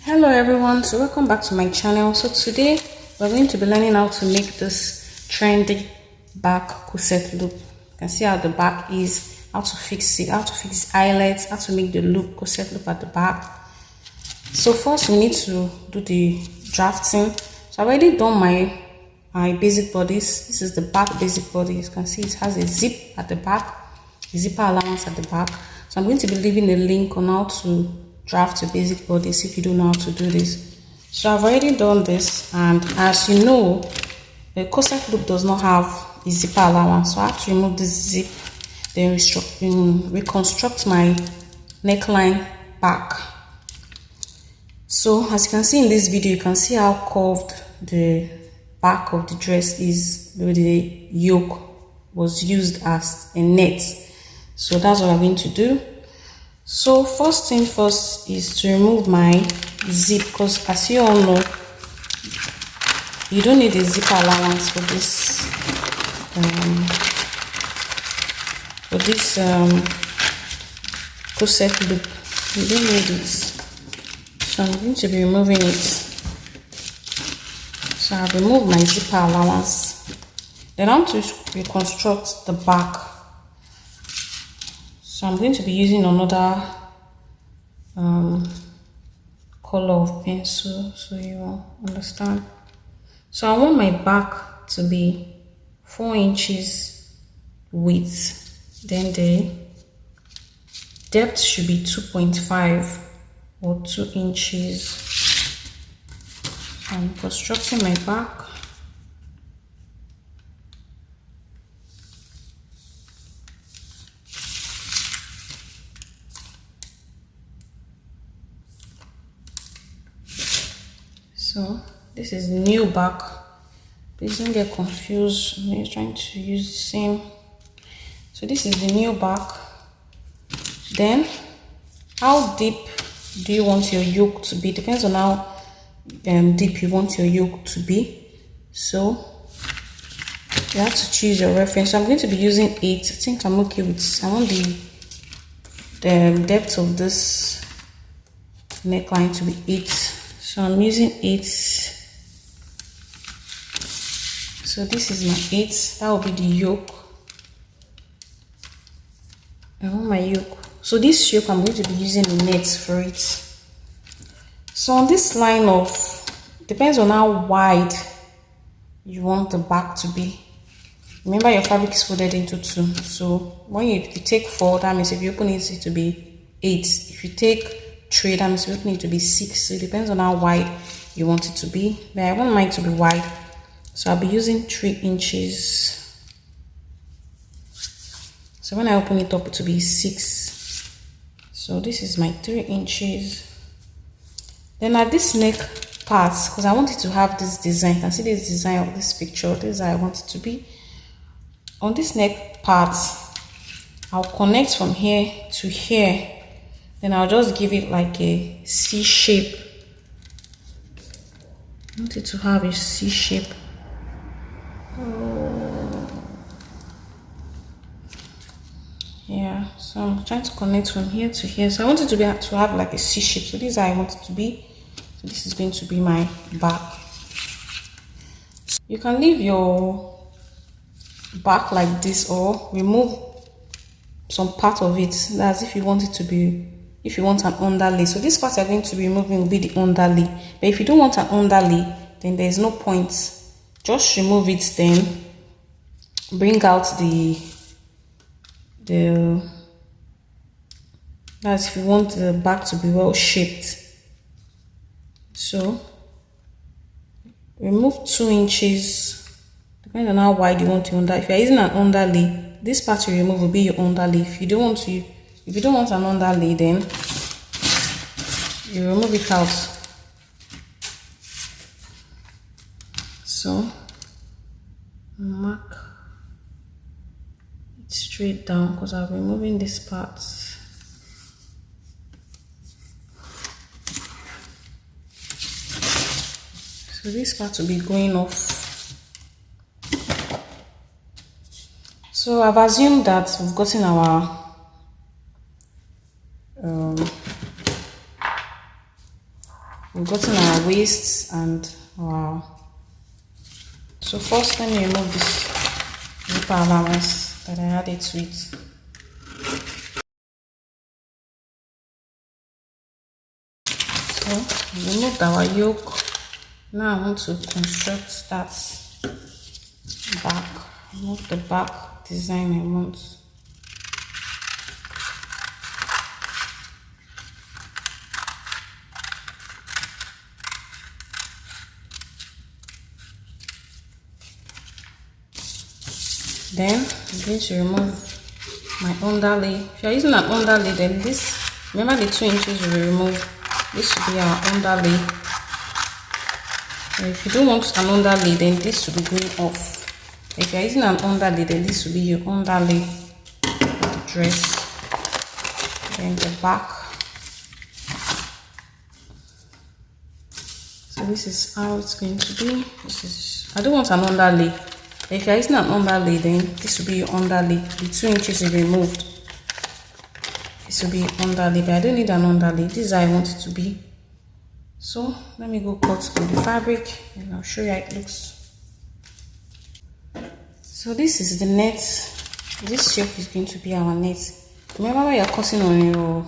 Hello everyone, so welcome back to my channel. So today we're going to be learning how to make this trendy back corset look. You can see how the back is, how to fix it, how to fix eyelets, how to make the look corset look at the back. So first we need to do the drafting. So I've already done my basic bodice. This is the back basic body. You can see it has a zip at the back, a zipper allowance at the back. So I'm going to be leaving a link on how to draft a basic bodice if you don't know how to do this. So I've already done this, and as you know, the corset look does not have a zipper allowance, so I have to remove this zip, then reconstruct my neckline back. So as you can see in this video, you can see how curved the back of the dress is, where the yoke was used as a net. So that's what I'm going to do. So first thing first is to remove my zip, because as you all know, you don't need a zipper allowance for this corset look. You don't need it. So I'm going to be removing it. So I've removed my zipper allowance. Then I'm to reconstruct the back. So I'm going to be using another color of pencil so you will understand. So I want my back to be 4 inches width, then the depth should be 2.5 or 2 inches. So I'm constructing my back. So this is the new back. Please don't get confused. I'm just trying to use the same. So this is the new back. Then how deep do you want your yoke to be? Depends on how deep you want your yoke to be. So you have to choose your reference. So I'm going to be using 8. I think I'm okay with. I want the depth of this neckline to be 8. So I'm using 8. So this is my 8. That will be the yoke. I want my yoke. So this yoke, I'm going to be using the net for it. So on this line of, depends on how wide you want the back to be. Remember your fabric is folded into 2. So when you take 4, that means if you open it, it to be 8. If you take 3, that means you open it to be 6. So it depends on how wide you want it to be. But I want mine to be wide, so I'll be using 3 inches. So when I open it up, it will be 6. So this is my 3 inches. Then at this neck part, because I want it to have this design, you can see this design of this picture. This is how I want it to be. On this neck part, I'll connect from here to here. Then I'll just give it like a C shape. I want it to have a C shape. Yeah, so I'm trying to connect from here to here. So I want it to have like a C shape. So this is how I want it to be. So this is going to be my back. So you can leave your back like this or remove some part of it. That's if you want it to be, if you want an underlay. So this part you're going to be removing will be the underlay. But if you don't want an underlay, then there's no point. Just remove it, then bring out that's if you want the back to be well shaped. So remove 2 inches, depending on how wide you want your underlay. If you're using an underlay, this part you remove will be your underlay. If you don't want an underlay, then you remove it out. So mark it straight down, because I'm removing this part. So this part will be going off. So I've assumed that we've gotten our we've gotten our waists and our. So first, let me remove this zipper allowance that I added to it. So we removed our yoke. Now I want to construct that back. Remove the back design I want. Then I'm going to remove my underlay. If you're using an underlay, then this, remember the 2 inches we will remove. This should be our underlay. And if you don't want an underlay, then this will be going off. If you're using an underlay, then this will be your underlay of the dress. Then the back. So this is how it's going to be. This is, I don't want an underlay. If you're using an underlay, then this will be your underlay. The 2 inches is removed. This will be underlay, but I don't need an underlay. This is how I want it to be. So let me go cut on the fabric and I'll show you how it looks. So this is the net. This yoke is going to be our net. Remember when you're cutting on your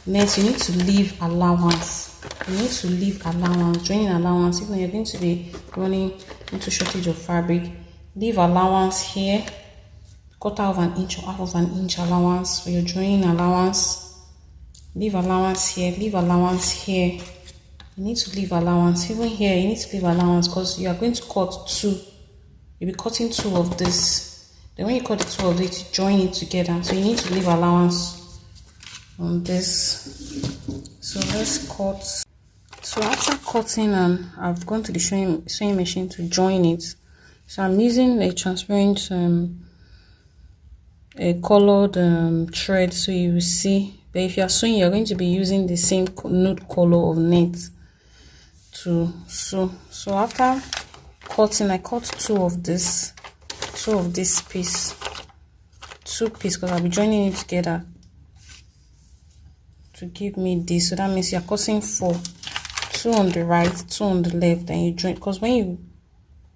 net, you need to leave allowance. You need to leave allowance, joining allowance. Even you're going to be running into shortage of fabric, leave allowance here, 1/4 of an inch or 1/2 of an inch allowance for your joining allowance. Leave allowance here, leave allowance here. You need to leave allowance. Even here, you need to leave allowance because you are going to cut 2. You'll be cutting 2 of this. Then when you cut the 2 of it, join it together. So you need to leave allowance on this. So let's cut. So after cutting, I've gone to the sewing machine to join it. So I'm using a transparent a colored thread, so you will see. But if you are sewing, you're going to be using the same nude color of net to sew. So after cutting, I cut 2 of this piece, 2 pieces, because I'll be joining it together to give me this. So that means you're cutting 4, 2 on the right, 2 on the left, and you join. Because when you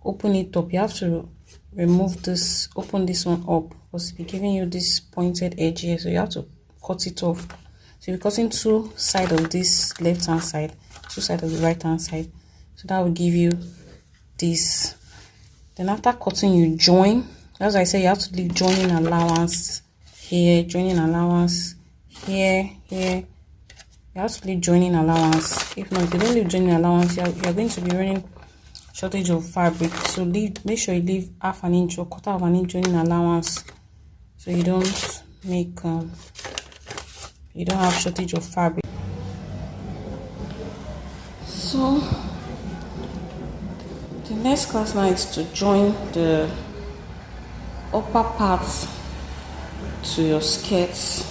open it up, you have to remove this, open this one up, because it'll be giving you this pointed edge here, so you have to cut it off. So you're cutting 2 sides of this left hand side, 2 sides of the right hand side, so that will give you this. Then after cutting, you join. As I say, you have to leave joining allowance here, joining allowance here. You have to leave joining allowance. If not, if you don't leave joining allowance, you're going to be running shortage of fabric. So make sure you leave 1/2 an inch or 1/4 of an inch joining allowance, so you don't make you don't have shortage of fabric. So the next class now is to join the upper part to your skirts.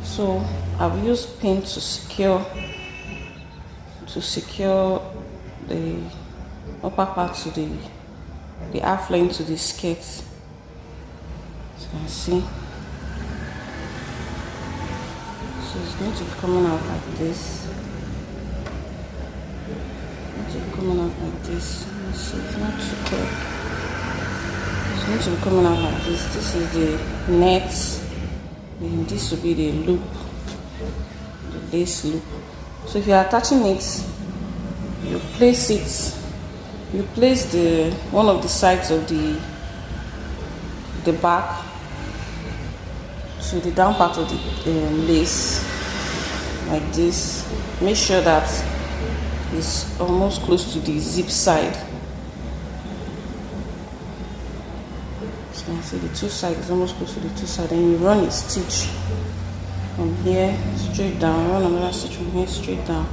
So I've used pin to secure the upper part to the half length to the skirt. So you can see. So it's going to be coming out like this. It's going to be coming out like this. So it's not too clear. It's going to be coming out like this. This is the net. And this will be the loop, the lace loop. So if you're attaching it, you place the one of the sides of the back to the down part of the lace like this. Make sure that it's almost close to the zip side. So you can see the 2 sides is almost close to the 2 sides, and you run a stitch from here straight down, run another stitch from here straight down.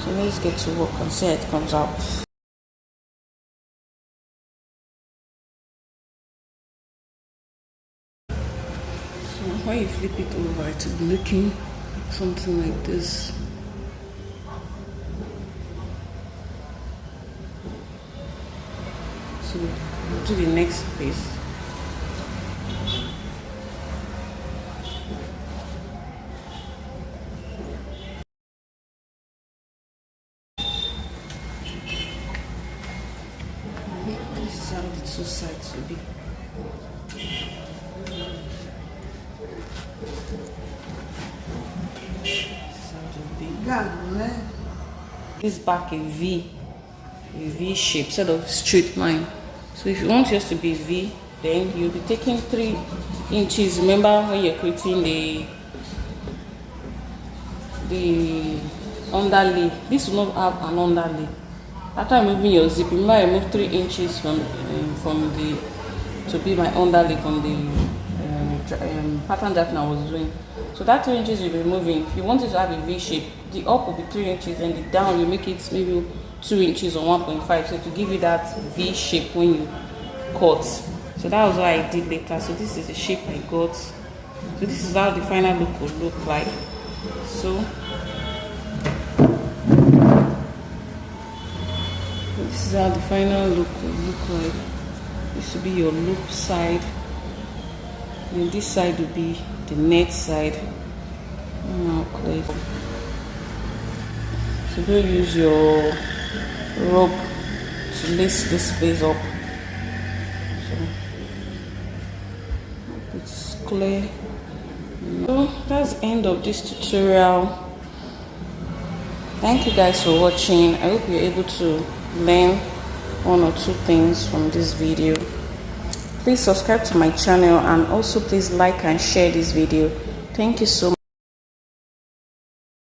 So let's get to work and see how it comes out. So when you flip it over, it will be looking something like this. So we'll do the next piece. two sides will be. This back a V shape instead of straight line. So if you want yours to be V, then you'll be taking 3 inches. Remember when you're creating the underlay, this will not have an underlay. After removing your zip, remember I removed 3 inches from the to be my underlay from the pattern drafting I was doing. So that 3 inches you'll be removing. If you want it to have a V shape, the up will be 3 inches and the down you make it maybe 2 inches or 1.5, so to give you that V shape when you cut. So that was what I did later. So this is the shape I got. So this is how the final look will look like. So this is how the final look will look like. This will be your loop side. Then this side will be the net side. Now clear. So go use your rope to lace this place up. So it's clear. So that's the end of this tutorial. Thank you guys for watching. I hope you're able to learn 1 or 2 things from this video. Please subscribe to my channel and also please like and share this video. Thank you so much.